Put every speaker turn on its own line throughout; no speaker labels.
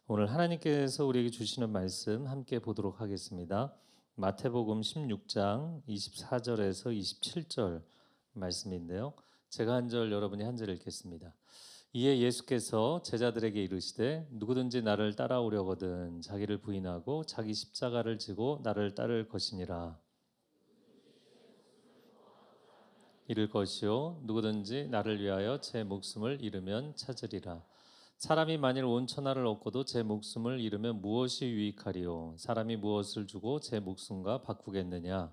오늘 하나님께서 우리에게 주시는 말씀 함께 보도록 하겠습니다. 마태복음 16장 24절에서 27절 말씀인데요. 제가 한 절, 여러분이 한 절 읽겠습니다. 이에 예수께서 제자들에게 이르시되 누구든지 나를 따라오려거든 자기를 부인하고 자기 십자가를 지고 나를 따를 것이니라. 잃을 것이요 누구든지 나를 위하여 제 목숨을 잃으면 찾으리라. 사람이 만일 온 천하를 얻고도 제 목숨을 잃으면 무엇이 유익하리요? 사람이 무엇을 주고 제 목숨과 바꾸겠느냐?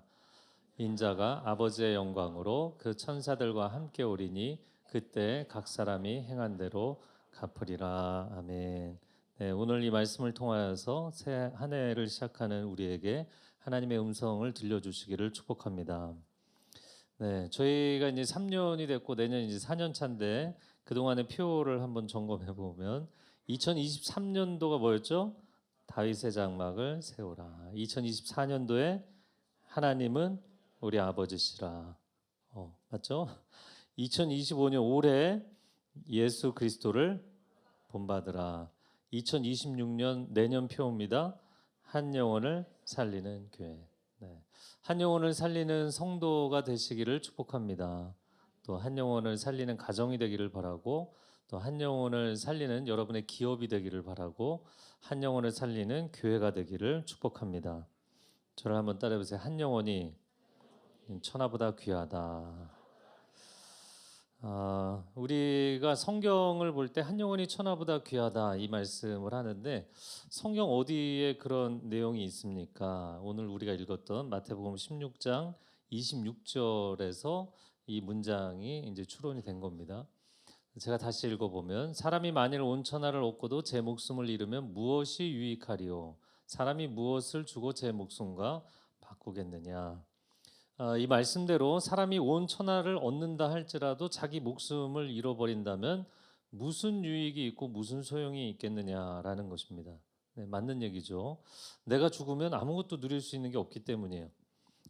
인자가 아버지의 영광으로 그 천사들과 함께 오리니 그때 각 사람이 행한 대로 갚으리라. 아멘. 네, 오늘 이 말씀을 통하여서 새 한 해를 시작하는 우리에게 하나님의 음성을 들려주시기를 축복합니다. 네, 저희가 이제 3년이 됐고 내년 이제 4년 차인데 그동안의 표를 한번 점검해 보면 2023년도가 뭐였죠? 다윗의 장막을 세우라. 2024년도에 하나님은 우리 아버지시라. 맞죠? 2025년 올해 예수 그리스도를 본받으라. 2026년 내년 표입니다. 한 영혼을 살리는 교회. 네. 한 영혼을 살리는 성도가 되시기를 축복합니다. 또 한 영혼을 살리는 가정이 되기를 바라고, 또 한 영혼을 살리는 여러분의 기업이 되기를 바라고, 한 영혼을 살리는 교회가 되기를 축복합니다. 저를 한번 따라해 보세요. 한 영혼이 천하보다 귀하다. 우리가 성경을 볼 때 한 영혼이 천하보다 귀하다 이 말씀을 하는데 성경 어디에 그런 내용이 있습니까? 오늘 우리가 읽었던 마태복음 16장 26절에서 이 문장이 이제 추론이 된 겁니다. 제가 다시 읽어보면 사람이 만일 온 천하를 얻고도 제 목숨을 잃으면 무엇이 유익하리요? 사람이 무엇을 주고 제 목숨과 바꾸겠느냐? 이 말씀대로 사람이 온 천하를 얻는다 할지라도 자기 목숨을 잃어버린다면 무슨 유익이 있고 무슨 소용이 있겠느냐라는 것입니다. 네, 맞는 얘기죠. 내가 죽으면 아무것도 누릴 수 있는 게 없기 때문이에요.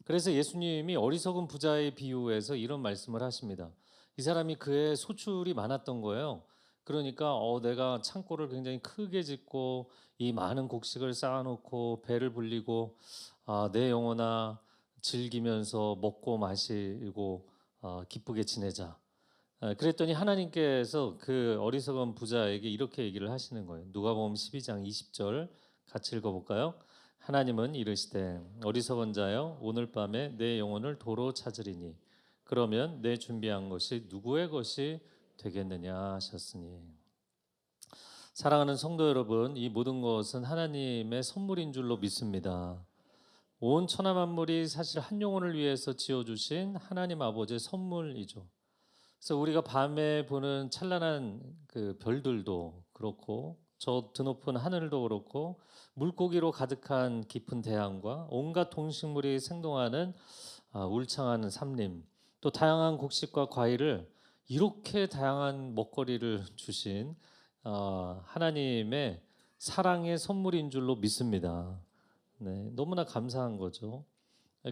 그래서 예수님이 어리석은 부자의 비유에서 이런 말씀을 하십니다. 이 사람이 그의 소출이 많았던 거예요. 그러니까 내가 창고를 굉장히 크게 짓고 이 많은 곡식을 쌓아놓고 배를 불리고 내 영혼아 즐기면서 먹고 마시고 기쁘게 지내자. 그랬더니 하나님께서 그 어리석은 부자에게 이렇게 얘기를 하시는 거예요. 누가복음 12장 20절 같이 읽어볼까요? 하나님은 이르시되 어리석은 자여 오늘 밤에 내 영혼을 도로 찾으리니 그러면 내 준비한 것이 누구의 것이 되겠느냐 하셨으니. 사랑하는 성도 여러분, 이 모든 것은 하나님의 선물인 줄로 믿습니다. 온 천하 만물이 사실 한 영혼을 위해서 지어주신 하나님 아버지의 선물이죠. 그래서 우리가 밤에 보는 찬란한 그 별들도 그렇고 저 드높은 하늘도 그렇고 물고기로 가득한 깊은 대양과 온갖 동식물이 생동하는 울창한 삼림, 또 다양한 곡식과 과일을 이렇게 다양한 먹거리를 주신 하나님의 사랑의 선물인 줄로 믿습니다. 네, 너무나 감사한 거죠.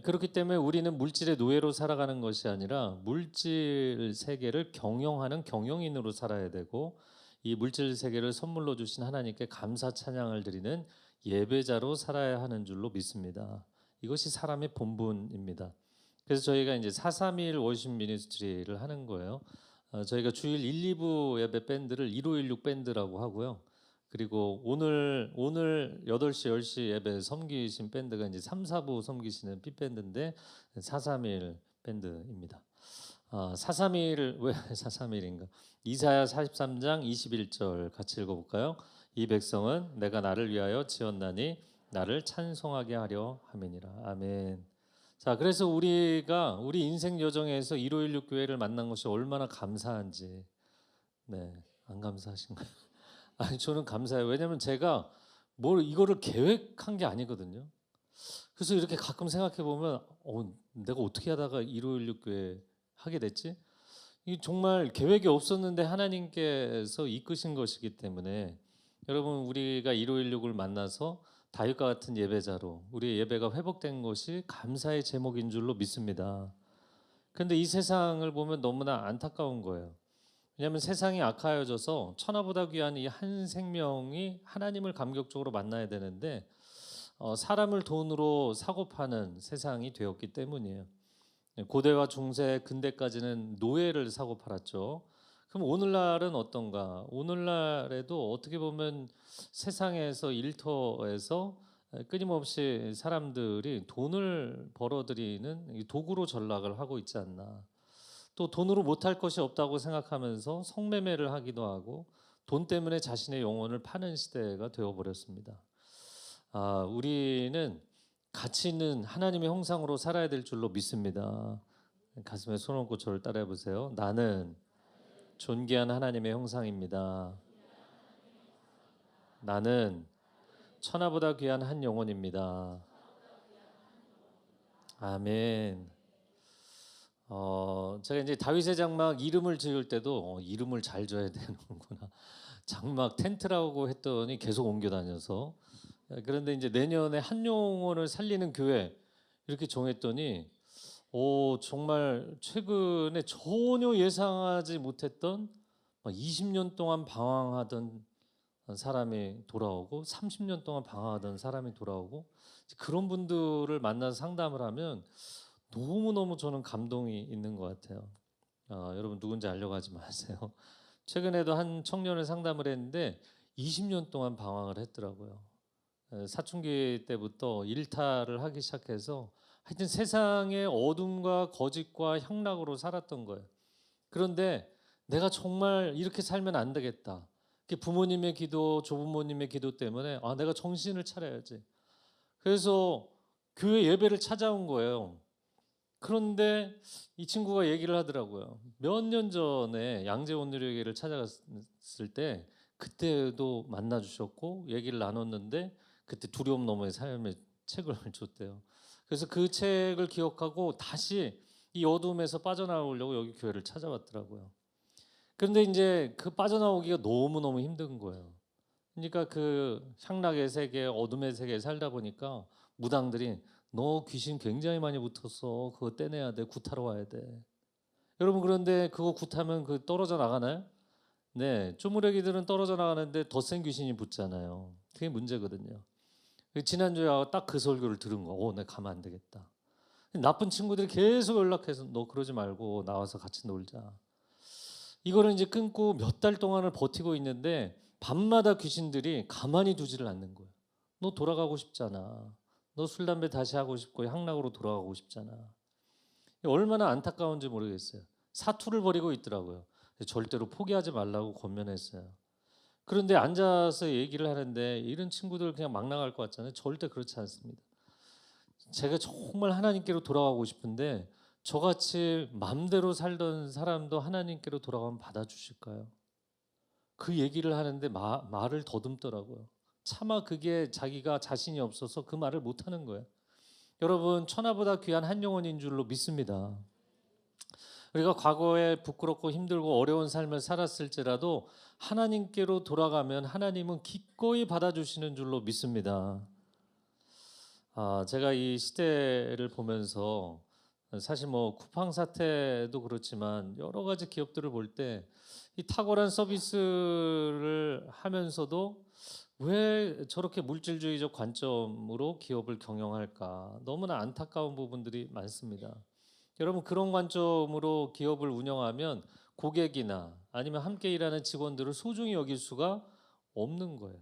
그렇기 때문에 우리는 물질의 노예로 살아가는 것이 아니라 물질 세계를 경영하는 경영인으로 살아야 되고 이 물질 세계를 선물로 주신 하나님께 감사 찬양을 드리는 예배자로 살아야 하는 줄로 믿습니다. 이것이 사람의 본분입니다. 그래서 저희가 이제 431 워십 미니스트리를 하는 거예요. 저희가 주일 1, 2부 예배 밴드를 1516 밴드라고 하고요. 그리고 오늘 8시 10시 예배 섬기신 밴드가 이제 3, 4부 섬기시는 빅밴드인데 431 밴드입니다. 431을 왜 431인가? 이사야 43장 21절 같이 읽어볼까요? 이 백성은 내가 나를 위하여 지었나니 나를 찬송하게 하려 함이니라. 아멘. 자, 그래서 우리가 우리 인생 여정에서 1516 교회를 만난 것이 얼마나 감사한지. 네, 안 감사하신가요? 아니 저는 감사해요. 왜냐하면 제가 뭘 이거를 계획한 게 아니거든요. 그래서 이렇게 가끔 생각해 보면 내가 어떻게 하다가 1516 교회 하게 됐지? 이 정말 계획이 없었는데 하나님께서 이끄신 것이기 때문에 여러분 우리가 1516을 만나서 다윗과 같은 예배자로 우리의 예배가 회복된 것이 감사의 제목인 줄로 믿습니다. 그런데 이 세상을 보면 너무나 안타까운 거예요. 왜냐하면 세상이 악하여져서 천하보다 귀한 이 한 생명이 하나님을 감격적으로 만나야 되는데 사람을 돈으로 사고 파는 세상이 되었기 때문이에요. 고대와 중세, 근대까지는 노예를 사고 팔았죠. 그럼 오늘날은 어떤가? 오늘날에도 어떻게 보면 세상에서 일터에서 끊임없이 사람들이 돈을 벌어들이는 이 도구로 전락을 하고 있지 않나. 또 돈으로 못할 것이 없다고 생각하면서 성매매를 하기도 하고 돈 때문에 자신의 영혼을 파는 시대가 되어버렸습니다. 우리는 가치 있는 하나님의 형상으로 살아야 될 줄로 믿습니다. 가슴에 손 얹고 저를 따라해 보세요. 나는 존귀한 하나님의 형상입니다. 나는 천하보다 귀한 한 영혼입니다. 아멘. 제가 이제 다윗의 장막 이름을 지을 때도 이름을 잘 줘야 되는구나. 장막 텐트라고 했더니 계속 옮겨 다녀서 그런데 이제 내년에 한 영혼을 살리는 교회 이렇게 정했더니 정말 최근에 전혀 예상하지 못했던 20년 동안 방황하던 사람이 돌아오고 30년 동안 방황하던 사람이 돌아오고 그런 분들을 만나서 상담을 하면 너무너무 저는 감동이 있는 것 같아요. 여러분 누군지 알려고 하지 마세요. 최근에도 한 청년을 상담을 했는데 20년 동안 방황을 했더라고요. 사춘기 때부터 일탈을 하기 시작해서 하여튼 세상의 어둠과 거짓과 향락으로 살았던 거예요. 그런데 내가 정말 이렇게 살면 안 되겠다. 부모님의 기도, 조부모님의 기도 때문에 내가 정신을 차려야지. 그래서 교회 예배를 찾아온 거예요. 그런데 이 친구가 얘기를 하더라고요. 몇 년 전에 양재 온누리교회를 찾아갔을 때 그때도 만나 주셨고 얘기를 나눴는데 그때 두려움 너머의 삶의 책을 줬대요. 그래서 그 책을 기억하고 다시 이 어둠에서 빠져나오려고 여기 교회를 찾아왔더라고요. 그런데 이제 그 빠져나오기가 너무너무 힘든 거예요. 그러니까 그 향락의 세계, 어둠의 세계에 살다 보니까 무당들이 너 귀신 굉장히 많이 붙었어. 그거 떼내야 돼. 굿하러 와야 돼. 여러분 그런데 그거 굿하면 그 떨어져 나가나요? 네, 쪼무레기들은 떨어져 나가는데 더 센 귀신이 붙잖아요. 그게 문제거든요. 지난주에 딱 그 설교를 들은 거. 내가 가면 안 되겠다. 나쁜 친구들이 계속 연락해서 너 그러지 말고 나와서 같이 놀자. 이거를 이제 끊고 몇 달 동안을 버티고 있는데 밤마다 귀신들이 가만히 두지를 않는 거예요. 너 돌아가고 싶잖아. 너 술 담배 다시 하고 싶고 향락으로 돌아가고 싶잖아. 얼마나 안타까운지 모르겠어요. 사투를 벌이고 있더라고요. 절대로 포기하지 말라고 권면했어요. 그런데 앉아서 얘기를 하는데 이런 친구들 그냥 막 나갈 것 같잖아요. 절대 그렇지 않습니다. 제가 정말 하나님께로 돌아가고 싶은데 저같이 맘대로 살던 사람도 하나님께로 돌아가면 받아주실까요? 그 얘기를 하는데 말을 더듬더라고요. 차마 그게 자기가 자신이 없어서 그 말을 못하는 거예요. 여러분 천하보다 귀한 한 영혼인 줄로 믿습니다. 우리가 과거에 부끄럽고 힘들고 어려운 삶을 살았을지라도 하나님께로 돌아가면 하나님은 기꺼이 받아주시는 줄로 믿습니다. 제가 이 시대를 보면서 사실 뭐 쿠팡 사태도 그렇지만 여러 가지 기업들을 볼 때 이 탁월한 서비스를 하면서도 왜 저렇게 물질주의적 관점으로 기업을 경영할까? 너무나 안타까운 부분들이 많습니다. 여러분 그런 관점으로 기업을 운영하면 고객이나 아니면 함께 일하는 직원들을 소중히 여길 수가 없는 거예요.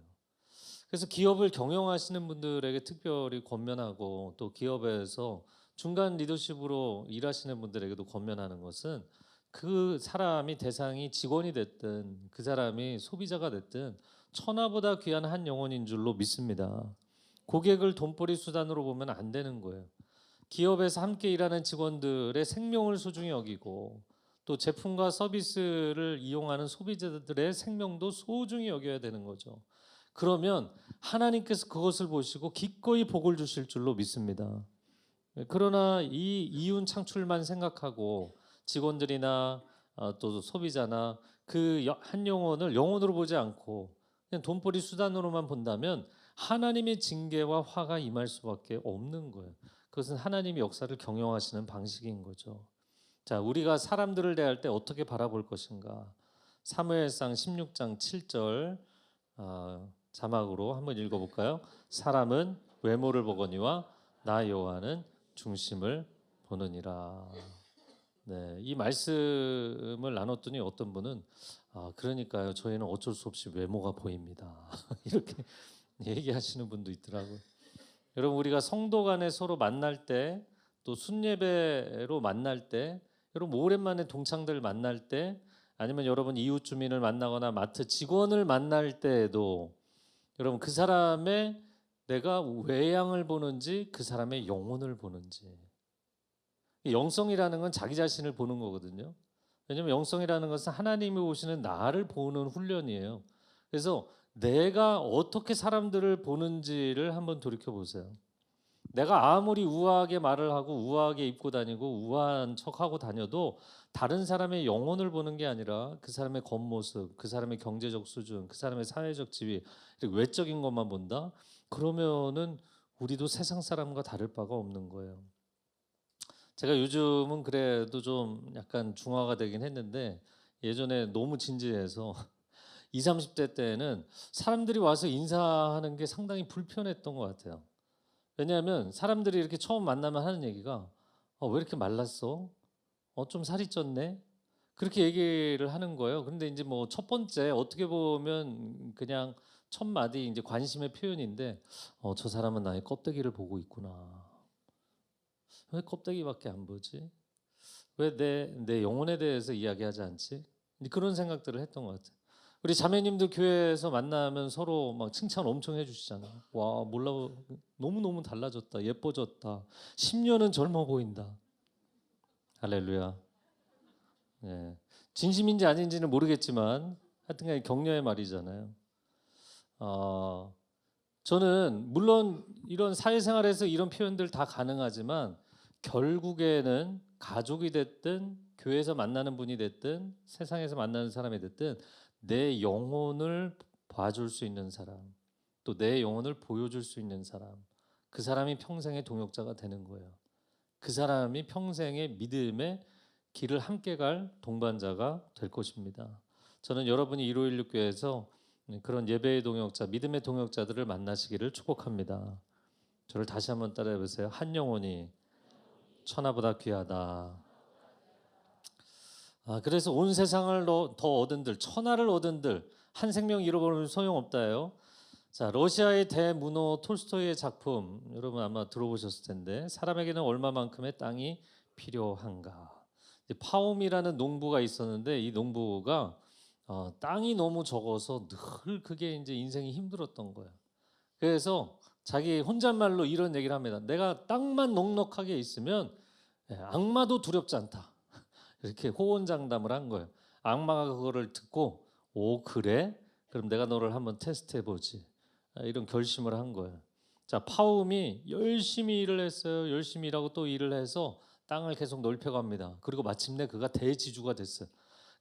그래서 기업을 경영하시는 분들에게 특별히 권면하고 또 기업에서 중간 리더십으로 일하시는 분들에게도 권면하는 것은 그 사람이 대상이 직원이 됐든 그 사람이 소비자가 됐든 천하보다 귀한 한 영혼인 줄로 믿습니다. 고객을 돈벌이 수단으로 보면 안 되는 거예요. 기업에서 함께 일하는 직원들의 생명을 소중히 여기고 또 제품과 서비스를 이용하는 소비자들의 생명도 소중히 여겨야 되는 거죠. 그러면 하나님께서 그것을 보시고 기꺼이 복을 주실 줄로 믿습니다. 그러나 이 이윤 창출만 생각하고 직원들이나 또 소비자나 그 한 영혼을 영혼으로 보지 않고 그냥 돈벌이 수단으로만 본다면 하나님의 징계와 화가 임할 수밖에 없는 거예요. 그것은 하나님의 역사를 경영하시는 방식인 거죠. 자, 우리가 사람들을 대할 때 어떻게 바라볼 것인가? 사무엘상 16장 7절 자막으로 한번 읽어볼까요? 사람은 외모를 보거니와 나 여호와는 중심을 보느니라. 네, 이 말씀을 나눴더니 어떤 분은 그러니까요, 저희는 어쩔 수 없이 외모가 보입니다. 이렇게 얘기하시는 분도 있더라고요. 여러분, 우리가 성도 간에 서로 만날 때, 또 순예배로 만날 때, 여러분 오랜만에 동창들 만날 때, 아니면 여러분 이웃 주민을 만나거나 마트 직원을 만날 때에도 여러분 그 사람의 내가 외양을 보는지 그 사람의 영혼을 보는지. 영성이라는 건 자기 자신을 보는 거거든요. 왜냐하면 영성이라는 것은 하나님이 보시는 나를 보는 훈련이에요. 그래서 내가 어떻게 사람들을 보는지를 한번 돌이켜 보세요. 내가 아무리 우아하게 말을 하고 우아하게 입고 다니고 우아한 척하고 다녀도 다른 사람의 영혼을 보는 게 아니라 그 사람의 겉모습, 그 사람의 경제적 수준, 그 사람의 사회적 지위, 외적인 것만 본다? 그러면은 우리도 세상 사람과 다를 바가 없는 거예요. 제가 요즘은 그래도 좀 약간 중화가 되긴 했는데 예전에 너무 진지해서 20, 30대 때는 사람들이 와서 인사하는 게 상당히 불편했던 것 같아요. 왜냐하면 사람들이 이렇게 처음 만나면 하는 얘기가 왜 이렇게 말랐어? 좀 살이 쪘네? 그렇게 얘기를 하는 거예요. 근데 이제 뭐 첫 번째 어떻게 보면 그냥 첫 마디 이제 관심의 표현인데 저 사람은 나의 껍데기를 보고 있구나. 왜 껍데기밖에 안 보지? 왜 내 영혼에 대해서 이야기하지 않지? 그런 생각들을 했던 것 같아요. 우리 자매님들 교회에서 만나면 서로 막 칭찬 엄청 해주시잖아요. 와, 몰라, 너무너무 달라졌다, 예뻐졌다, 10년은 젊어 보인다. 할렐루야. 예. 진심인지 아닌지는 모르겠지만 하여튼간 격려의 말이잖아요. 저는 물론 이런 사회생활에서 이런 표현들 다 가능하지만 결국에는 가족이 됐든 교회에서 만나는 분이 됐든 세상에서 만나는 사람이 됐든 내 영혼을 봐줄 수 있는 사람, 또 내 영혼을 보여줄 수 있는 사람, 그 사람이 평생의 동역자가 되는 거예요. 그 사람이 평생의 믿음의 길을 함께 갈 동반자가 될 것입니다. 저는 여러분이 1516교회에서 그런 예배의 동역자, 믿음의 동역자들을 만나시기를 축복합니다. 저를 다시 한번 따라해 보세요. 한 영혼이 천하보다 귀하다. 그래서 온 세상을 더 얻은들, 천하를 얻은들, 한 생명 잃어버리면 소용없다요. 자, 러시아의 대문호 톨스토이의 작품 여러분 아마 들어보셨을 텐데 사람에게는 얼마만큼의 땅이 필요한가. 파움이라는 농부가 있었는데 이 농부가 땅이 너무 적어서 늘 그게 이제 인생이 힘들었던 거예요. 그래서 자기 혼잣말로 이런 얘기를 합니다. 내가 땅만 넉넉하게 있으면 악마도 두렵지 않다. 이렇게 호언장담을 한 거예요. 악마가 그거를 듣고 오 그래? 그럼 내가 너를 한번 테스트해 보지. 이런 결심을 한 거예요. 자, 파움이 열심히 일을 했어요. 열심히 일하고 또 일을 해서 땅을 계속 넓혀갑니다. 그리고 마침내 그가 대지주가 됐어요.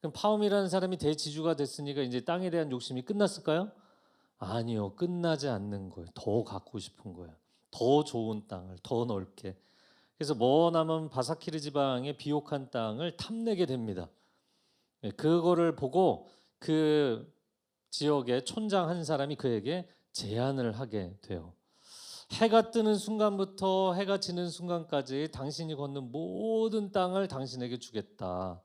그럼 파움이라는 사람이 대지주가 됐으니까 이제 땅에 대한 욕심이 끝났을까요? 아니요, 끝나지 않는 거예요. 더 갖고 싶은 거예요. 더 좋은 땅을 더 넓게. 그래서 머나먼 바사키르 지방의 비옥한 땅을 탐내게 됩니다. 그거를 보고 그 지역의 촌장 한 사람이 그에게 제안을 하게 돼요. 해가 뜨는 순간부터 해가 지는 순간까지 당신이 걷는 모든 땅을 당신에게 주겠다.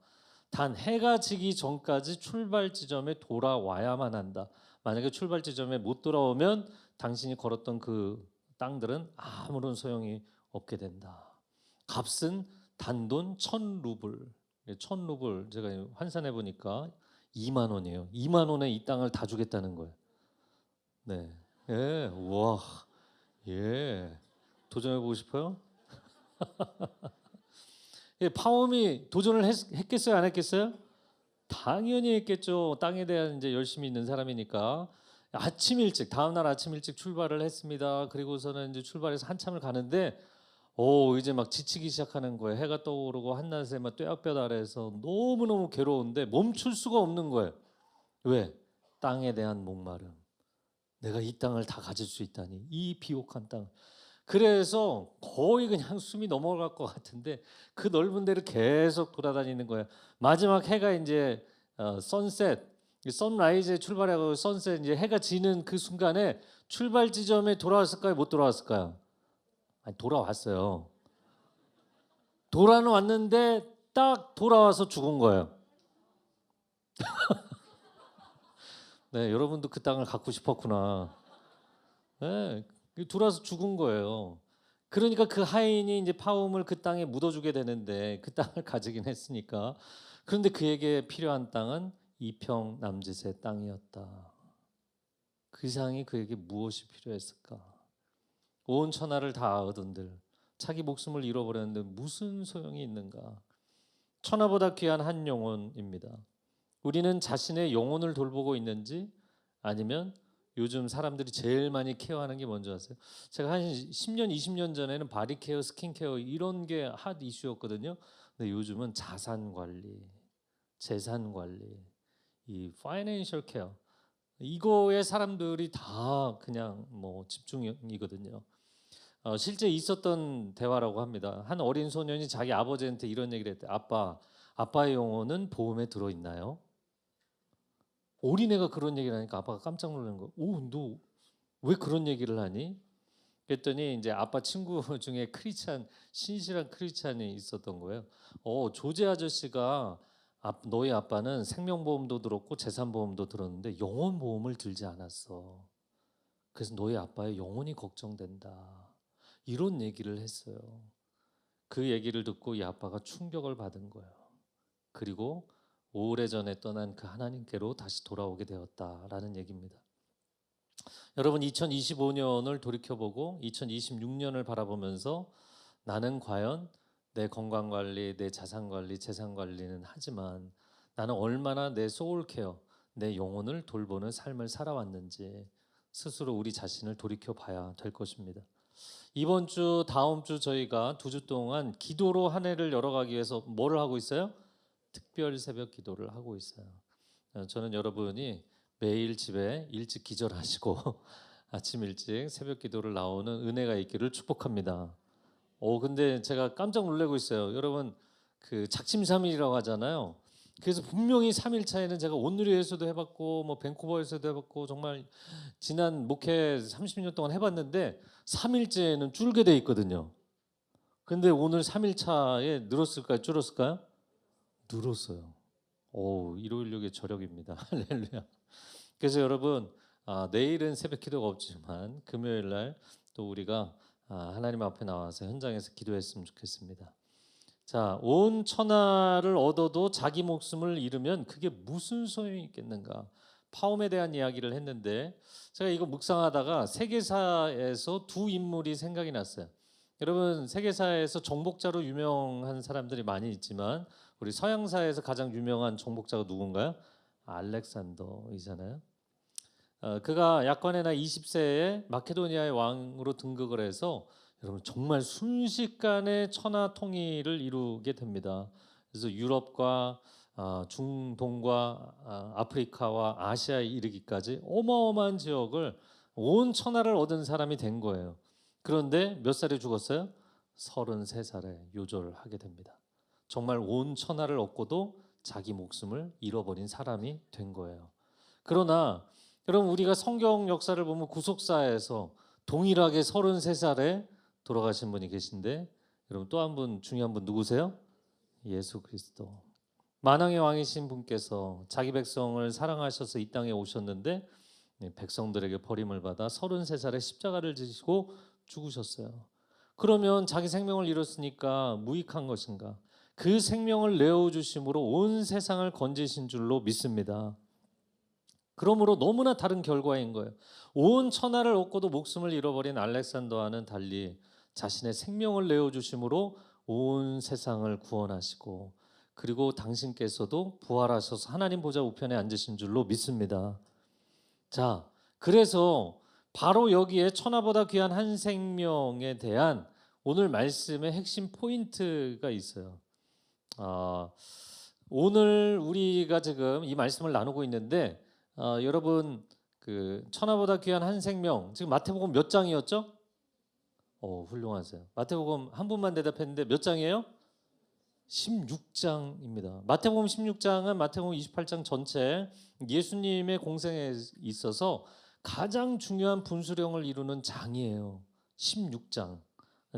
단 해가 지기 전까지 출발 지점에 돌아와야만 한다. 만약에 출발 지점에 못 돌아오면 당신이 걸었던 그 땅들은 아무런 소용이 없게 된다. 값은 단돈 1,000루블. 1,000루블 제가 환산해 보니까 2만 원이에요. 2만 원에 이 땅을 다 주겠다는 거예요. 네. 예. 와. 예. 도전해 보고 싶어요? 예, 파움이 도전을 했겠어요, 안 했겠어요? 당연히 했겠죠. 땅에 대한 이제 열심히 있는 사람이니까. 아침 일찍 다음 날 아침 일찍 출발을 했습니다. 그리고서는 이제 출발해서 한참을 가는데 이제 막 지치기 시작하는 거예요. 해가 떠오르고 한낮에 막 뙤약볕 아래에서 너무너무 괴로운데 멈출 수가 없는 거예요. 왜? 땅에 대한 목마름. 내가 이 땅을 다 가질 수 있다니. 이 비옥한 땅. 그래서 거의 그냥 숨이 넘어갈 것 같은데 그 넓은 데를 계속 돌아다니는 거예요. 마지막 해가 이제 선셋, 선라이즈에 출발하고 선셋 이제 해가 지는 그 순간에 출발 지점에 돌아왔을까요? 못 돌아왔을까요? 아니, 돌아왔어요. 돌아는 왔는데 딱 돌아와서 죽은 거예요. 네, 여러분도 그 땅을 갖고 싶었구나. 네, 돌아서 죽은 거예요. 그러니까 그 하인이 이제 파움을 그 땅에 묻어주게 되는데 그 땅을 가지긴 했으니까. 그런데 그에게 필요한 땅은 이평 남짓의 땅이었다. 그 이상이 그에게 무엇이 필요했을까? 온 천하를 다 얻은들 자기 목숨을 잃어버렸는데 무슨 소용이 있는가? 천하보다 귀한 한 영혼입니다. 우리는 자신의 영혼을 돌보고 있는지 아니면 요즘 사람들이 제일 많이 케어하는 게 뭔지 아세요? 제가 한 10년, 20년 전에는 바디케어, 스킨케어 이런 게 핫 이슈였거든요. 근데 요즘은 자산 관리, 재산 관리, 이 파이낸셜 케어 이거에 사람들이 다 그냥 뭐 집중이거든요. 실제 있었던 대화라고 합니다. 한 어린 소년이 자기 아버지한테 이런 얘기를 했대. 아빠, 아빠의 영혼은 보험에 들어 있나요? 어린애가 그런 얘기를 하니까 아빠가 깜짝 놀란 거. 오, 너 왜 그런 얘기를 하니? 그랬더니 이제 아빠 친구 중에 크리스찬, 신실한 크리스찬이 있었던 거예요. 조제 아저씨가 너희 아빠는 생명보험도 들었고 재산보험도 들었는데 영혼보험을 들지 않았어. 그래서 너희 아빠의 영혼이 걱정된다. 이런 얘기를 했어요. 그 얘기를 듣고 이 아빠가 충격을 받은 거예요. 그리고 오래전에 떠난 그 하나님께로 다시 돌아오게 되었다라는 얘기입니다. 여러분 2025년을 돌이켜보고 2026년을 바라보면서 나는 과연 내 건강관리, 내 자산관리, 재산관리는 하지만 나는 얼마나 내 소울케어, 내 영혼을 돌보는 삶을 살아왔는지 스스로 우리 자신을 돌이켜봐야 될 것입니다. 이번 주, 다음 주 저희가 2주 동안 기도로 한 해를 열어가기 위해서 뭐를 하고 있어요? 특별 새벽 기도를 하고 있어요. 저는 여러분이 매일 집에 일찍 기절하시고 아침 일찍 새벽 기도를 나오는 은혜가 있기를 축복합니다. 근데 제가 깜짝 놀라고 있어요. 여러분 그 작심삼일이라고 하잖아요. 그래서 분명히 3일 차에는 제가 온누리에서도 해봤고 뭐 밴쿠버에서도 해봤고 정말 지난 목회 30년 동안 해봤는데 3일째에는 줄게 돼 있거든요. 근데 오늘 3일 차에 늘었을까요? 줄었을까요? 늘었어요. 일요일육의 저력입니다. 할렐루야. 그래서 여러분 내일은 새벽 기도가 없지만 금요일 날 또 우리가 하나님 앞에 나와서 현장에서 기도했으면 좋겠습니다. 자, 온 천하를 얻어도 자기 목숨을 잃으면 그게 무슨 소용이 있겠는가? 파움에 대한 이야기를 했는데 제가 이거 묵상하다가 세계사에서 두 인물이 생각이 났어요. 여러분 세계사에서 정복자로 유명한 사람들이 많이 있지만 우리 서양사에서 가장 유명한 정복자가 누군가요? 알렉산더이잖아요. 그가 약관의 나 20세에 마케도니아의 왕으로 등극을 해서 여러분 정말 순식간에 천하 통일을 이루게 됩니다. 그래서 유럽과 중동과 아프리카와 아시아에 이르기까지 어마어마한 지역을 온 천하를 얻은 사람이 된 거예요. 그런데 몇 살에 죽었어요? 33살에 요절하게 됩니다. 정말 온 천하를 얻고도 자기 목숨을 잃어버린 사람이 된 거예요. 그러나 여러분 우리가 성경 역사를 보면 구속사에서 동일하게 33살에 돌아가신 분이 계신데 여러분 또 한 분 중요한 분 누구세요? 예수 그리스도. 만왕의 왕이신 분께서 자기 백성을 사랑하셔서 이 땅에 오셨는데 백성들에게 버림을 받아 33살에 십자가를 지시고 죽으셨어요. 그러면 자기 생명을 잃었으니까 무익한 것인가? 그 생명을 내어주심으로 온 세상을 건지신 줄로 믿습니다. 그러므로 너무나 다른 결과인 거예요. 온 천하를 얻고도 목숨을 잃어버린 알렉산더와는 달리 자신의 생명을 내어주심으로 온 세상을 구원하시고 그리고 당신께서도 부활하셔서 하나님 보좌 우편에 앉으신 줄로 믿습니다. 자, 그래서 바로 여기에 천하보다 귀한 한 생명에 대한 오늘 말씀의 핵심 포인트가 있어요. 오늘 우리가 지금 이 말씀을 나누고 있는데 여러분 그 천하보다 귀한 한 생명 지금 마태복음 몇 장이었죠? 훌륭하세요. 마태복음 한 분만 대답했는데 몇 장이에요? 16장입니다. 마태복음 16장은 마태복음 28장 전체 예수님의 공생에 있어서 가장 중요한 분수령을 이루는 장이에요. 16장.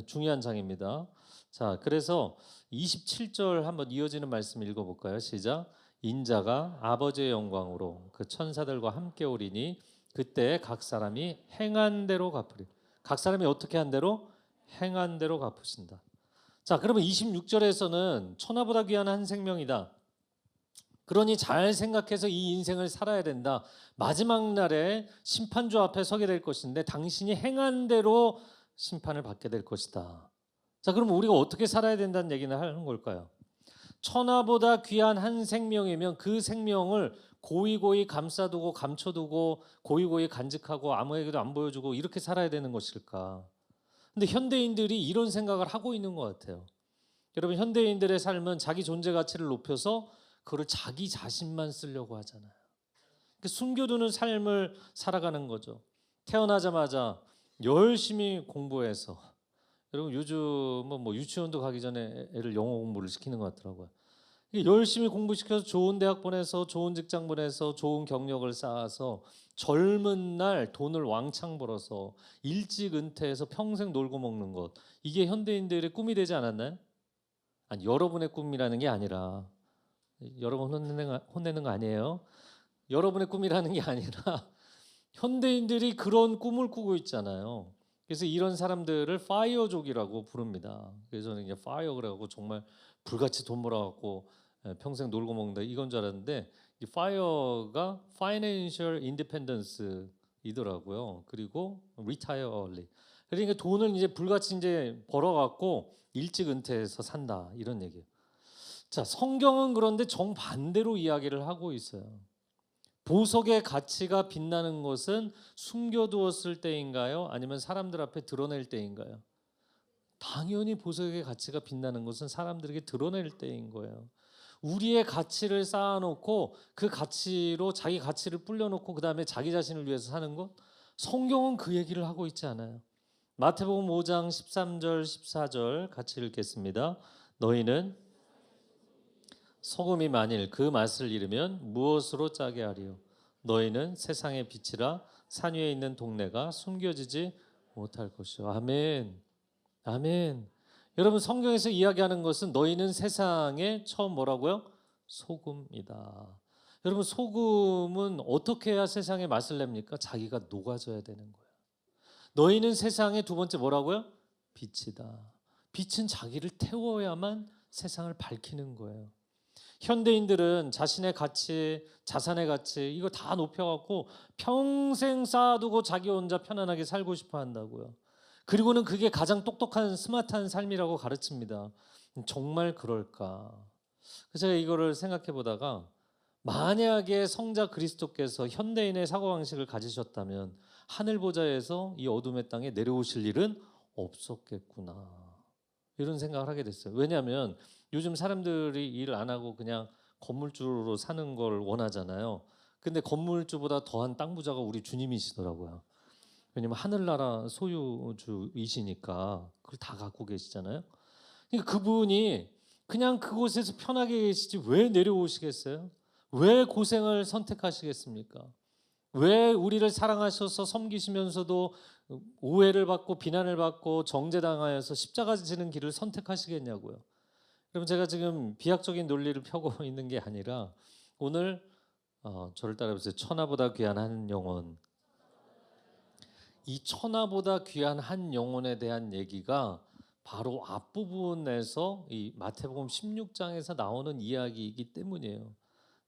중요한 장입니다. 자, 그래서 27절 한번 이어지는 말씀 읽어볼까요? 시작. 인자가 아버지의 영광으로 그 천사들과 함께 오리니 그때 각 사람이 행한 대로 갚으리. 각 사람이 어떻게 한 대로? 행한 대로 갚으신다. 자, 그러면 26절에서는 천하보다 귀한 한 생명이다. 그러니 잘 생각해서 이 인생을 살아야 된다. 마지막 날에 심판주 앞에 서게 될 것인데 당신이 행한 대로 심판을 받게 될 것이다. 자, 그럼 우리가 어떻게 살아야 된다는 얘기는 하는 걸까요? 천하보다 귀한 한 생명이면 그 생명을 고이고이 감싸두고 감춰두고 고이고이 간직하고 아무에게도 안 보여주고 이렇게 살아야 되는 것일까? 근데 현대인들이 이런 생각을 하고 있는 것 같아요. 여러분, 현대인들의 삶은 자기 존재 가치를 높여서 그걸 자기 자신만 쓰려고 하잖아요. 숨겨두는 삶을 살아가는 거죠. 태어나자마자 열심히 공부해서, 여러분 요즘은 뭐 유치원도 가기 전에 애를 영어 공부를 시키는 것 같더라고요. 열심히 공부시켜서 좋은 대학 보내서 좋은 직장 보내서 좋은 경력을 쌓아서 젊은 날 돈을 왕창 벌어서 일찍 은퇴해서 평생 놀고 먹는 것, 이게 현대인들의 꿈이 되지 않았나요? 아니, 여러분의 꿈이라는 게 아니라, 여러분 혼내는 거 아니에요. 여러분의 꿈이라는 게 아니라 현대인들이 그런 꿈을 꾸고 있잖아요. 그래서 이런 사람들을 파이어족이라고 부릅니다. 그래서 저는 이제 파이어 그래갖고 정말 불같이 돈 벌어갖고 평생 놀고 먹는다 이건 줄 알았는데, 이 파이어가 Financial Independence이더라고요. 그리고 Retire Early. 그러니까 돈을 이제 불같이 이제 벌어갖고 일찍 은퇴해서 산다 이런 얘기예요. 자, 성경은 그런데 정반대로 이야기를 하고 있어요. 보석의 가치가 빛나는 것은 숨겨두었을 때인가요? 아니면 사람들 앞에 드러낼 때인가요? 당연히 보석의 가치가 빛나는 것은 사람들에게 드러낼 때인 거예요. 우리의 가치를 쌓아놓고 그 가치로 자기 가치를 불려놓고 그 다음에 자기 자신을 위해서 사는 것, 성경은 그 얘기를 하고 있지 않아요. 마태복음 5장 13절 14절 같이 읽겠습니다. 너희는 소금이 만일 그 맛을 잃으면 무엇으로 짜게 하리요? 너희는 세상의 빛이라 산 위에 있는 동네가 숨겨지지 못할 것이요. 아멘. 아멘. 여러분, 성경에서 이야기하는 것은 너희는 세상에 처음 뭐라고요? 소금이다. 여러분, 소금은 어떻게 해야 세상의 맛을 냅니까? 자기가 녹아져야 되는 거예요. 너희는 세상에 두 번째 뭐라고요? 빛이다. 빛은 자기를 태워야만 세상을 밝히는 거예요. 현대인들은 자신의 가치, 자산의 가치 이거 다 높여갖고 평생 쌓아두고 자기 혼자 편안하게 살고 싶어 한다고요. 그리고는 그게 가장 똑똑한 스마트한 삶이라고 가르칩니다. 정말 그럴까? 그래서 제가 이거를 생각해 보다가, 만약에 성자 그리스도께서 현대인의 사고방식을 가지셨다면 하늘 보좌에서 이 어둠의 땅에 내려오실 일은 없었겠구나, 이런 생각을 하게 됐어요. 왜냐하면 요즘 사람들이 일 안 하고 그냥 건물주로 사는 걸 원하잖아요. 근데 건물주보다 더한 땅 부자가 우리 주님이시더라고요. 왜냐면 하늘나라 소유주이시니까 그걸 다 갖고 계시잖아요. 그러니까 그분이 그냥 그곳에서 편하게 계시지 왜 내려오시겠어요? 왜 고생을 선택하시겠습니까? 왜 우리를 사랑하셔서 섬기시면서도 오해를 받고 비난을 받고 정죄당하여서 십자가 지는 길을 선택하시겠냐고요. 그럼 제가 지금 비약적인 논리를 펴고 있는 게 아니라, 오늘 저를 따라해보세요. 천하보다 귀한 한 영혼. 이 천하보다 귀한 한 영혼에 대한 얘기가 바로 앞부분에서 이 마태복음 16장에서 나오는 이야기이기 때문이에요.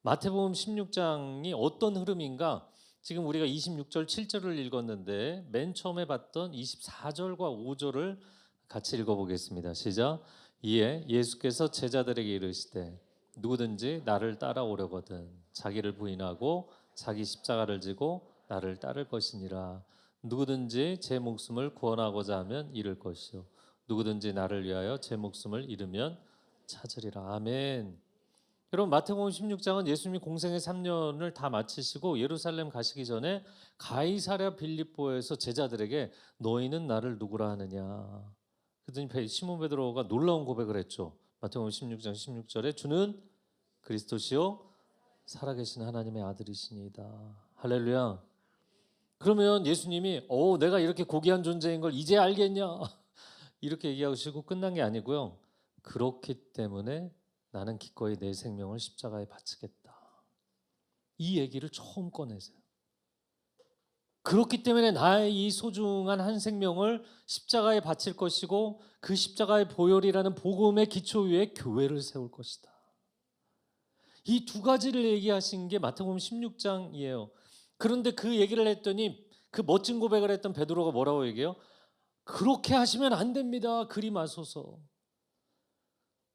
마태복음 16장이 어떤 흐름인가? 지금 우리가 26절 7절을 읽었는데 맨 처음에 봤던 24절과 5절을 같이 읽어보겠습니다. 시작. 이에 예수께서 제자들에게 이르시되 누구든지 나를 따라오려거든 자기를 부인하고 자기 십자가를 지고 나를 따를 것이니라. 누구든지 제 목숨을 구원하고자 하면 잃을 것이요 누구든지 나를 위하여 제 목숨을 잃으면 찾으리라. 아멘. 여러분, 마태복음 16장은 예수님이 공생의 3년을 다 마치시고 예루살렘 가시기 전에 가이사랴 빌립보에서 제자들에게 너희는 나를 누구라 하느냐. 그랬더니 시몬 베드로가 놀라운 고백을 했죠. 마태복음 16장 16절에 주는 그리스도시요 살아계신 하나님의 아들이시니이다. 할렐루야. 그러면 예수님이 내가 이렇게 고귀한 존재인 걸 이제 알겠냐? 이렇게 얘기하시고 끝난 게 아니고요. 그렇기 때문에 나는 기꺼이 내 생명을 십자가에 바치겠다. 이 얘기를 처음 꺼내세요. 그렇기 때문에 나의 이 소중한 한 생명을 십자가에 바칠 것이고 그 십자가의 보혈이라는 복음의 기초 위에 교회를 세울 것이다. 이 두 가지를 얘기하신 게 마태복음 16장이에요. 그런데 그 얘기를 했더니 그 멋진 고백을 했던 베드로가 뭐라고 얘기해요? 그렇게 하시면 안 됩니다. 그리 마소서.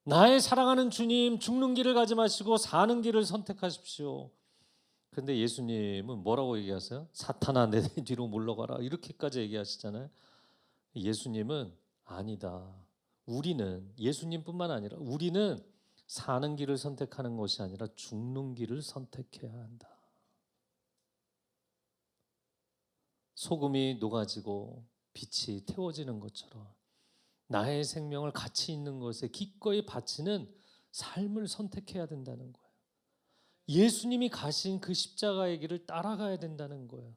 나의 사랑하는 주님, 죽는 길을 가지 마시고 사는 길을 선택하십시오. 그런데 예수님은 뭐라고 얘기하세요? 사탄아 내 뒤로 물러가라 이렇게까지 얘기하시잖아요. 예수님은 아니다. 우리는 예수님뿐만 아니라 우리는 사는 길을 선택하는 것이 아니라 죽는 길을 선택해야 한다. 소금이 녹아지고 빛이 태워지는 것처럼 나의 생명을 가치 있는 것에 기꺼이 바치는 삶을 선택해야 된다는 거예요. 예수님이 가신 그 십자가의 길을 따라가야 된다는 거예요.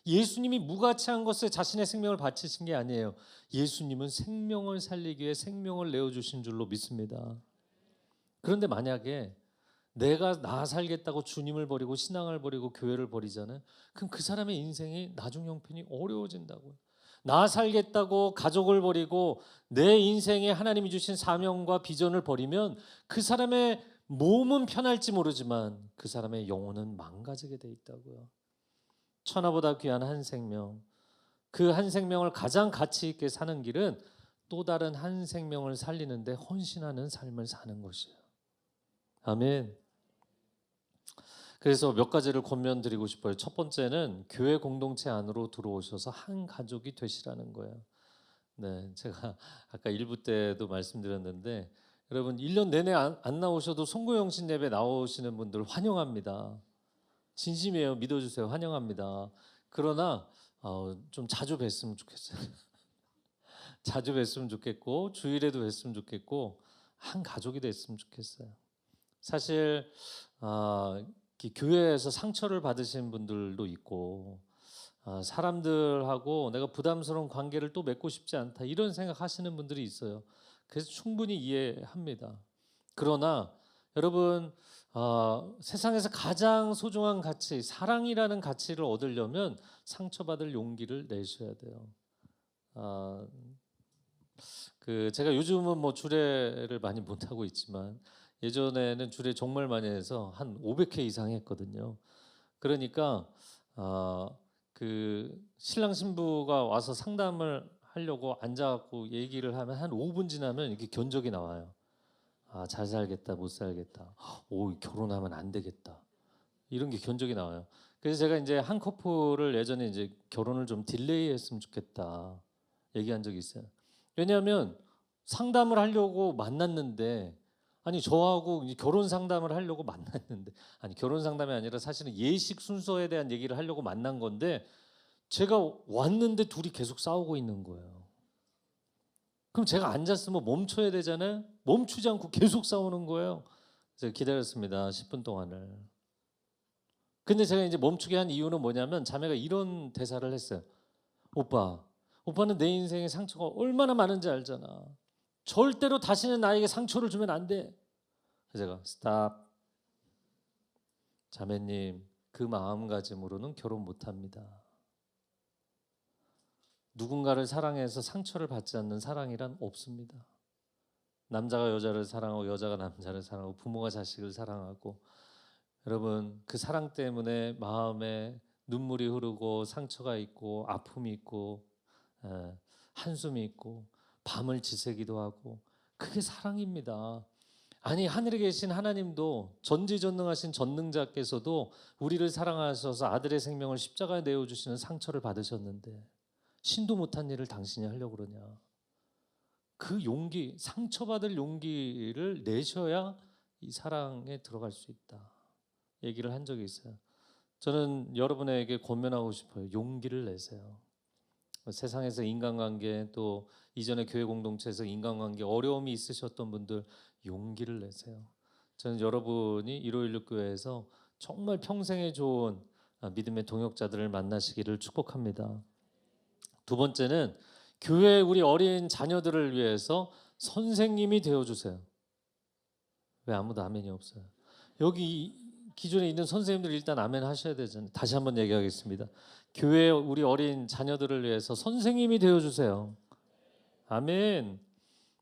예수님이 무가치한 것에 자신의 생명을 바치신 게 아니에요. 예수님은 생명을 살리기 위해 생명을 내어주신 줄로 믿습니다. 그런데 만약에 내가 나 살겠다고 주님을 버리고 신앙을 버리고 교회를 버리잖아요. 그럼 그 사람의 인생이 나중 형편이 어려워진다고요. 나 살겠다고 가족을 버리고 내 인생에 하나님이 주신 사명과 비전을 버리면 그 사람의 몸은 편할지 모르지만 그 사람의 영혼은 망가지게 돼 있다고요. 천하보다 귀한 한 생명, 그 한 생명을 가장 가치 있게 사는 길은 또 다른 한 생명을 살리는데 헌신하는 삶을 사는 것이에요. 아멘. 그래서 몇 가지를 권면드리고 싶어요. 첫 번째는 교회 공동체 안으로 들어오셔서 한 가족이 되시라는 거예요. 네, 제가 아까 1부 때도 말씀드렸는데 여러분 1년 내내 안 나오셔도 송구영신 예배 나오시는 분들 환영합니다. 진심이에요. 믿어주세요. 환영합니다. 그러나 좀 자주 뵀으면 좋겠어요. 자주 뵀으면 좋겠고 주일에도 뵀으면 좋겠고 한 가족이 됐으면 좋겠어요. 사실 교회에서 상처를 받으신 분들도 있고 사람들하고 내가 부담스러운 관계를 또 맺고 싶지 않다 이런 생각하시는 분들이 있어요. 그래서 충분히 이해합니다. 그러나 여러분 세상에서 가장 소중한 가치 사랑이라는 가치를 얻으려면 상처받을 용기를 내셔야 돼요. 제가 요즘은 뭐 주례를 많이 못 하고 있지만 예전에는 주례 정말 많이 해서 한 500회 이상 했거든요. 그러니까 그 신랑 신부가 와서 상담을 하려고 앉아갖고 얘기를 하면 한 5분 지나면 이렇게 견적이 나와요. 잘 살겠다, 못 살겠다. 결혼하면 안 되겠다. 이런 게 견적이 나와요. 그래서 제가 이제 한 커플을 예전에 이제 결혼을 좀 딜레이했으면 좋겠다 얘기한 적이 있어요. 왜냐하면 상담을 하려고 만났는데 저하고 결혼 상담을 하려고 만났는데 결혼 상담이 아니라 사실은 예식 순서에 대한 얘기를 하려고 만난 건데 제가 왔는데 둘이 계속 싸우고 있는 거예요. 그럼 제가 앉았으면 멈춰야 되잖아요. 멈추지 않고 계속 싸우는 거예요. 제가 기다렸습니다. 10분 동안을. 근데 제가 이제 멈추게 한 이유는 뭐냐면 자매가 이런 대사를 했어요. 오빠는 내 인생에 상처가 얼마나 많은지 알잖아. 절대로 다시는 나에게 상처를 주면 안 돼. 그래서 제가 스탑. 자매님, 그 마음가짐으로는 결혼 못합니다. 누군가를 사랑해서 상처를 받지 않는 사랑이란 없습니다. 남자가 여자를 사랑하고 여자가 남자를 사랑하고 부모가 자식을 사랑하고 여러분 그 사랑 때문에 마음에 눈물이 흐르고 상처가 있고 아픔이 있고 한숨이 있고 밤을 지새기도 하고 그게 사랑입니다. 하늘에 계신 하나님도 전지전능하신 전능자께서도 우리를 사랑하셔서 아들의 생명을 십자가에 내어주시는 상처를 받으셨는데 신도 못한 일을 당신이 하려고 그러냐. 그 용기, 상처받을 용기를 내셔야 이 사랑에 들어갈 수 있다 얘기를 한 적이 있어요. 저는 여러분에게 권면하고 싶어요. 용기를 내세요. 세상에서 인간관계 또 이전에 교회 공동체에서 인간관계 어려움이 있으셨던 분들 용기를 내세요. 저는 여러분이 1516 교회에서 정말 평생에 좋은 믿음의 동역자들을 만나시기를 축복합니다. 두 번째는 교회 우리 어린 자녀들을 위해서 선생님이 되어주세요. 왜 아무도 아멘이 없어요? 여기 기존에 있는 선생님들 일단 아멘 하셔야 되잖아요. 다시 한번 얘기하겠습니다. 교회 우리 어린 자녀들을 위해서 선생님이 되어주세요. 아멘.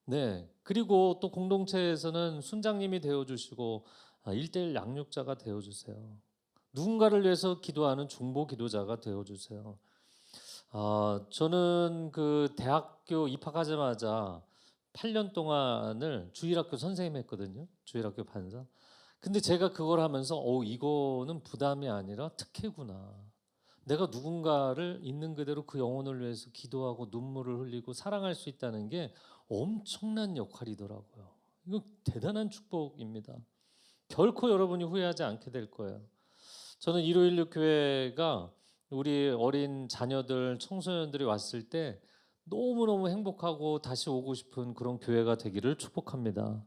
네. 그리고 또 공동체에서는 순장님이 되어주시고 1:1 양육자가 되어주세요. 누군가를 위해서 기도하는 중보 기도자가 되어주세요. 저는 그 대학교 입학하자마자 8년 동안을 주일학교 선생님 했거든요. 주일학교 판사. 근데 제가 그걸 하면서 이거는 부담이 아니라 특혜구나. 내가 누군가를 있는 그대로 그 영혼을 위해서 기도하고 눈물을 흘리고 사랑할 수 있다는 게 엄청난 역할이더라고요. 이거 대단한 축복입니다. 결코 여러분이 후회하지 않게 될 거예요. 저는 1516 교회가 우리 어린 자녀들, 청소년들이 왔을 때 너무너무 행복하고 다시 오고 싶은 그런 교회가 되기를 축복합니다.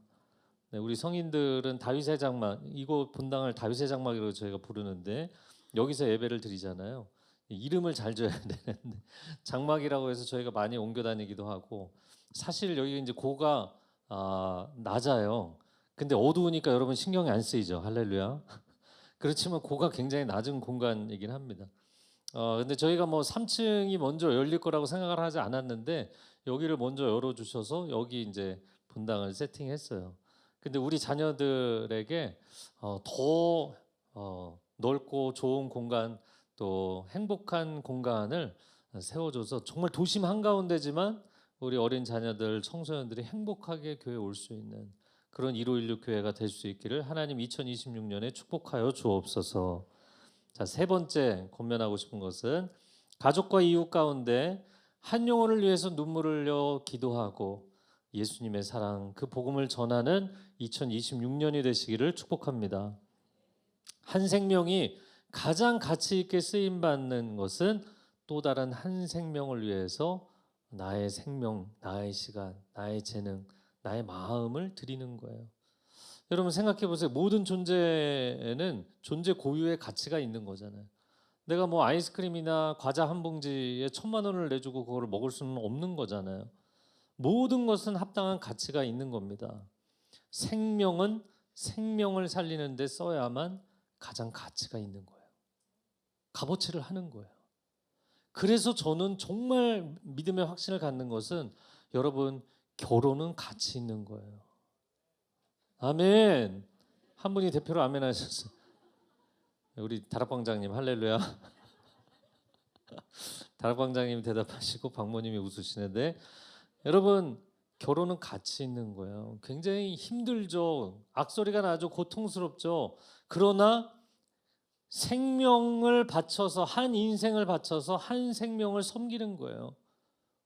네, 우리 성인들은 다윗의 장막, 이거 본당을 다윗의 장막이라고 저희가 부르는데 여기서 예배를 드리잖아요. 이름을 잘 줘야 되는데 장막이라고 해서 저희가 많이 옮겨 다니기도 하고, 사실 여기 이제 고가 낮아요. 근데 어두우니까 여러분 신경이 안 쓰이죠. 할렐루야. 그렇지만 고가 굉장히 낮은 공간이긴 합니다. 근데 저희가 뭐 3층이 먼저 열릴 거라고 생각을 하지 않았는데 여기를 먼저 열어주셔서 여기 이제 분당을 세팅했어요. 근데 우리 자녀들에게 더 넓고 좋은 공간, 또 행복한 공간을 세워줘서 정말 도심 한가운데지만 우리 어린 자녀들, 청소년들이 행복하게 교회에 올 수 있는 그런 1516 교회가 될 수 있기를 하나님 2026년에 축복하여 주옵소서. 자, 세 번째 권면하고 싶은 것은 가족과 이웃 가운데 한 영혼을 위해서 눈물을 흘려 기도하고 예수님의 사랑, 그 복음을 전하는 2026년이 되시기를 축복합니다. 한 생명이 가장 가치 있게 쓰임 받는 것은 또 다른 한 생명을 위해서 나의 생명, 나의 시간, 나의 재능, 나의 마음을 드리는 거예요. 여러분 생각해 보세요. 모든 존재에는 존재 고유의 가치가 있는 거잖아요. 내가 뭐 아이스크림이나 과자 한 봉지에 1,000만 원을 내주고 그거를 먹을 수는 없는 거잖아요. 모든 것은 합당한 가치가 있는 겁니다. 생명은 생명을 살리는 데 써야만 가장 가치가 있는 거예요. 값어치를 하는 거예요. 그래서 저는 정말 믿음의 확신을 갖는 것은 여러분, 결혼은 가치 있는 거예요. 아멘. 한 분이 대표로 아멘 하셨어요. 우리 다락방장님 할렐루야. 다락방장님 대답하시고 박모님이 웃으시는데, 여러분 결혼은 가치 있는 거예요. 굉장히 힘들죠. 악소리가 나죠. 고통스럽죠. 그러나 생명을 바쳐서, 한 인생을 바쳐서 한 생명을 섬기는 거예요.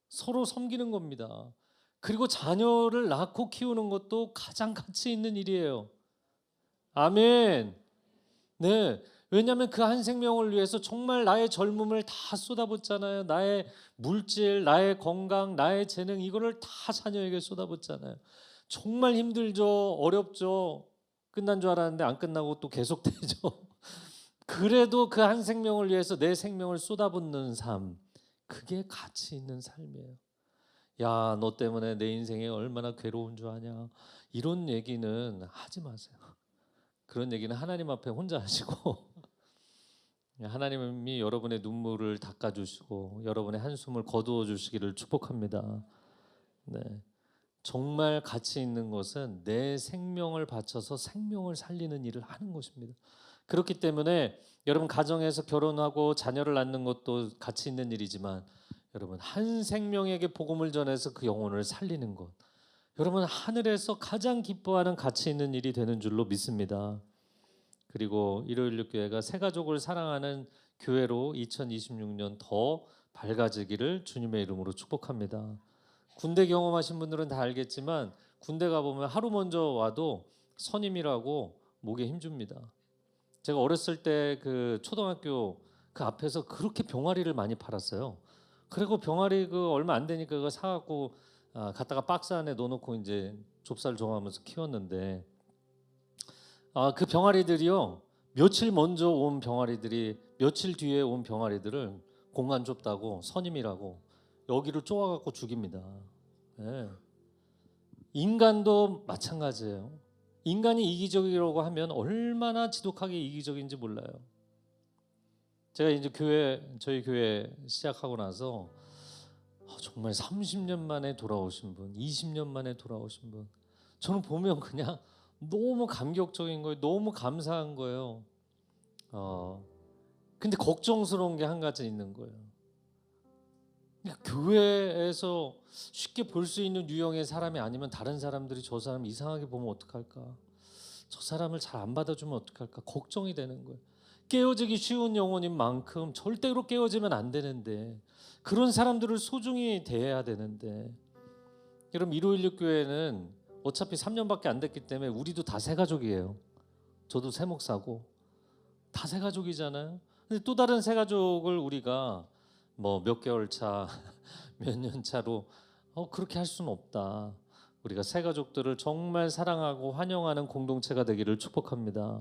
서로 섬기는 겁니다. 그리고 자녀를 낳고 키우는 것도 가장 가치 있는 일이에요. 아멘. 네. 왜냐하면 그 한 생명을 위해서 정말 나의 젊음을 다 쏟아붓잖아요. 나의 물질, 나의 건강, 나의 재능, 이거를 다 자녀에게 쏟아붓잖아요. 정말 힘들죠. 어렵죠. 끝난 줄 알았는데 안 끝나고 또 계속되죠. 그래도 그 한 생명을 위해서 내 생명을 쏟아붓는 삶, 그게 가치 있는 삶이에요. 야, 너 때문에 내 인생이 얼마나 괴로운 줄 아냐, 이런 얘기는 하지 마세요. 그런 얘기는 하나님 앞에 혼자 하시고 하나님이 여러분의 눈물을 닦아주시고 여러분의 한숨을 거두어 주시기를 축복합니다. 네. 정말 가치 있는 것은 내 생명을 바쳐서 생명을 살리는 일을 하는 것입니다. 그렇기 때문에 여러분 가정에서 결혼하고 자녀를 낳는 것도 가치 있는 일이지만, 여러분 한 생명에게 복음을 전해서 그 영혼을 살리는 것, 여러분 하늘에서 가장 기뻐하는 가치 있는 일이 되는 줄로 믿습니다. 그리고 1516 교회가 새 가족을 사랑하는 교회로 2026년 더 밝아지기를 주님의 이름으로 축복합니다. 군대 경험하신 분들은 다 알겠지만 군대 가보면 하루 먼저 와도 선임이라고 목에 힘줍니다. 제가 어렸을 때 그 초등학교 그 앞에서 그렇게 병아리를 많이 팔았어요. 그리고 병아리 그 얼마 안 되니까 그거 사갖고 갖다가 박스 안에 넣어놓고 이제 좁쌀 좋아하면서 키웠는데 그 병아리들이요 며칠 먼저 온 병아리들이 며칠 뒤에 온 병아리들을 공간 좁다고 선임이라고 여기를 쪼아갖고 죽입니다. 예. 인간도 마찬가지예요. 인간이 이기적이라고 하면 얼마나 지독하게 이기적인지 몰라요. 제가 이제 저희 교회 시작하고 나서 정말 30년 만에 돌아오신 분, 20년 만에 돌아오신 분, 저는 보면 그냥 너무 감격적인 거예요. 너무 감사한 거예요. 근데 걱정스러운 게 한 가지 있는 거예요. 교회에서 쉽게 볼 수 있는 유형의 사람이 아니면 다른 사람들이 저 사람 이상하게 보면 어떡할까? 저 사람을 잘 안 받아주면 어떡할까? 걱정이 되는 거예요. 깨어지기 쉬운 영혼인 만큼 절대로 깨어지면 안 되는데 그런 사람들을 소중히 대해야 되는데 여러분 1516 교회는 어차피 3년밖에 안 됐기 때문에 우리도 다 새가족이에요. 저도 새목사고 다 새가족이잖아요. 근데 또 다른 새가족을 우리가 뭐 몇 개월 차, 몇 년 차로 그렇게 할 수는 없다. 우리가 새가족들을 정말 사랑하고 환영하는 공동체가 되기를 축복합니다.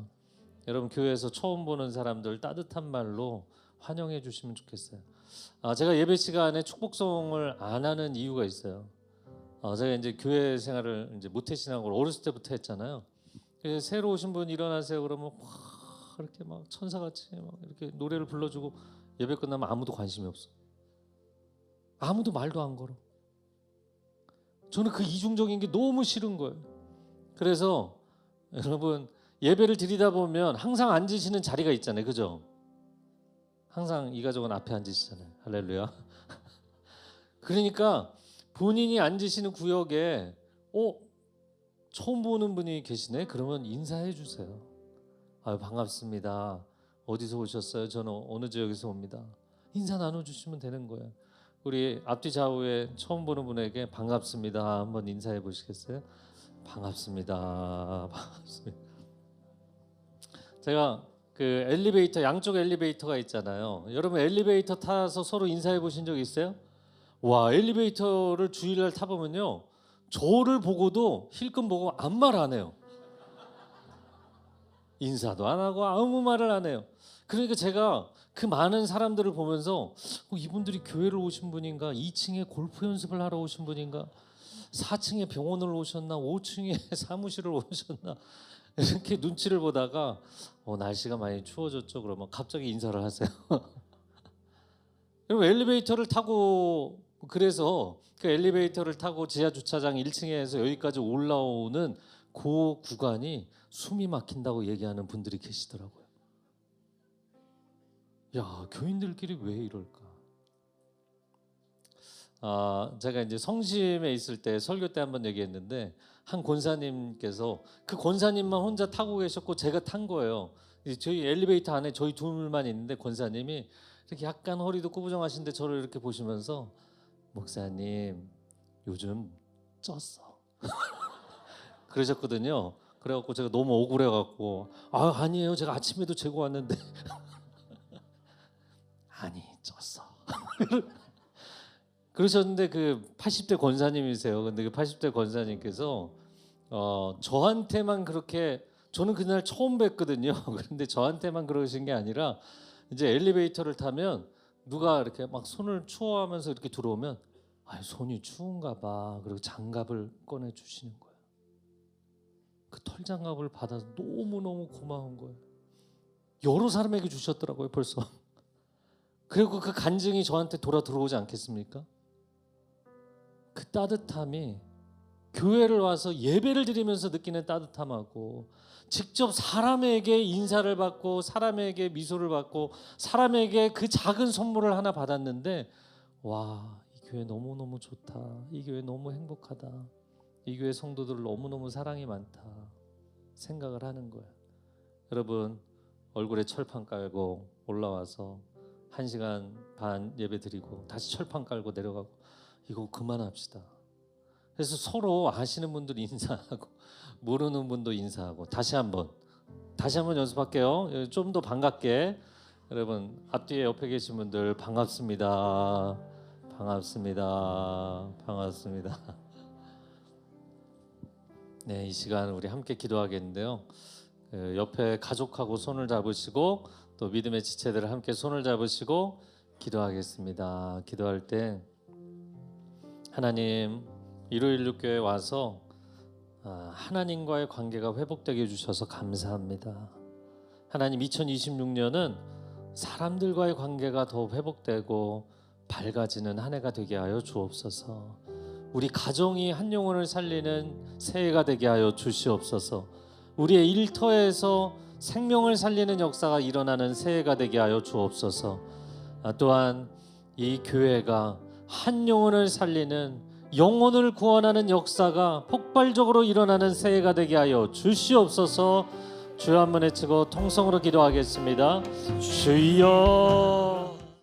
여러분 교회에서 처음 보는 사람들 따뜻한 말로 환영해 주시면 좋겠어요. 제가 예배 시간에 축복송을 안 하는 이유가 있어요. 제가 이제 교회 생활을 이제 모태신앙으로 어렸을 때부터 했잖아요. 그래서 새로 오신 분 일어나세요 그러면 막 이렇게 막 천사같이 막 이렇게 노래를 불러주고 예배 끝나면 아무도 관심이 없어. 아무도 말도 안 걸어. 저는 그 이중적인 게 너무 싫은 거예요. 그래서 여러분 예배를 드리다 보면 항상 앉으시는 자리가 있잖아요. 그죠? 항상 이 가족은 앞에 앉으시잖아요. 할렐루야. 그러니까 본인이 앉으시는 구역에 처음 보는 분이 계시네? 그러면 인사해 주세요. 반갑습니다. 어디서 오셨어요? 저는 어느 지역에서 옵니다. 인사 나눠주시면 되는 거예요. 우리 앞뒤 좌우에 처음 보는 분에게 반갑습니다. 한번 인사해 보시겠어요? 반갑습니다. 반갑습니다. 제가 그 엘리베이터 양쪽 엘리베이터가 있잖아요. 여러분 엘리베이터 타서 서로 인사해 보신 적 있어요? 와 엘리베이터를 주일날 타보면요 저를 보고도 힐끔 보고 아무 말 안 해요. 인사도 안 하고 아무 말을 안 해요. 그러니까 제가 그 많은 사람들을 보면서 이분들이 교회를 오신 분인가, 2층에 골프 연습을 하러 오신 분인가, 4층에 병원을 오셨나, 5층에 사무실을 오셨나 이렇게 눈치를 보다가 날씨가 많이 추워졌죠. 그러면 갑자기 인사를 하세요. 그럼 엘리베이터를 타고 그래서 그 엘리베이터를 타고 지하 주차장 1층에서 여기까지 올라오는 그 구간이 숨이 막힌다고 얘기하는 분들이 계시더라고요. 야, 교인들끼리 왜 이럴까? 제가 이제 성심에 있을 때 설교 때 한번 얘기했는데 한 권사님께서 그 권사님만 혼자 타고 계셨고 제가 탄 거예요. 저희 엘리베이터 안에 저희 둘만 있는데 권사님이 이렇게 약간 허리도 꾸부정하신데 저를 이렇게 보시면서 목사님 요즘 쪘어 그러셨거든요. 그래갖고 제가 너무 억울해갖고 아니에요 제가 아침에도 재고 왔는데 아니 쪘어 그러셨는데 그 80대 권사님이세요. 근데 그 80대 권사님께서 저한테만 그렇게 저는 그날 처음 뵀거든요. 그런데 저한테만 그러신 게 아니라 이제 엘리베이터를 타면 누가 이렇게 막 손을 추워하면서 이렇게 들어오면 손이 추운가 봐. 그리고 장갑을 꺼내 주시는 거예요. 그 털장갑을 받아서 너무너무 고마운 거예요. 여러 사람에게 주셨더라고요 벌써. 그리고 그 간증이 저한테 돌아 들어오지 않겠습니까? 그 따뜻함이 교회를 와서 예배를 드리면서 느끼는 따뜻함하고 직접 사람에게 인사를 받고 사람에게 미소를 받고 사람에게 그 작은 선물을 하나 받았는데 와, 이 교회 너무너무 좋다. 이 교회 너무 행복하다. 이 교회 성도들 너무너무 사랑이 많다 생각을 하는 거예요. 여러분 얼굴에 철판 깔고 올라와서 1시간 반 예배 드리고 다시 철판 깔고 내려가고 이거 그만합시다. 그래서 서로 아시는 분들 인사하고 모르는 분도 인사하고 다시 한번 연습할게요. 좀 더 반갑게 여러분 앞뒤에 옆에 계신 분들 반갑습니다. 반갑습니다. 반갑습니다. 네, 이 시간 우리 함께 기도하겠는데요. 옆에 가족하고 손을 잡으시고 또 믿음의 지체들을 함께 손을 잡으시고 기도하겠습니다. 기도할 때 하나님, 일요일교회 와서 하나님과의 관계가 회복되게 해주셔서 감사합니다. 하나님, 2026년은 사람들과의 관계가 더 회복되고 밝아지는 한 해가 되게 하여 주옵소서. 우리 가정이 한 영혼을 살리는 새해가 되게 하여 주시옵소서. 우리의 일터에서 생명을 살리는 역사가 일어나는 새해가 되게 하여 주옵소서. 또한 이 교회가 한 영혼을 살리는, 영혼을 구원하는 역사가 폭발적으로 일어나는 새해가 되게 하여 주시옵소서. 주여 한번 외치고 통성으로 기도하겠습니다. 주여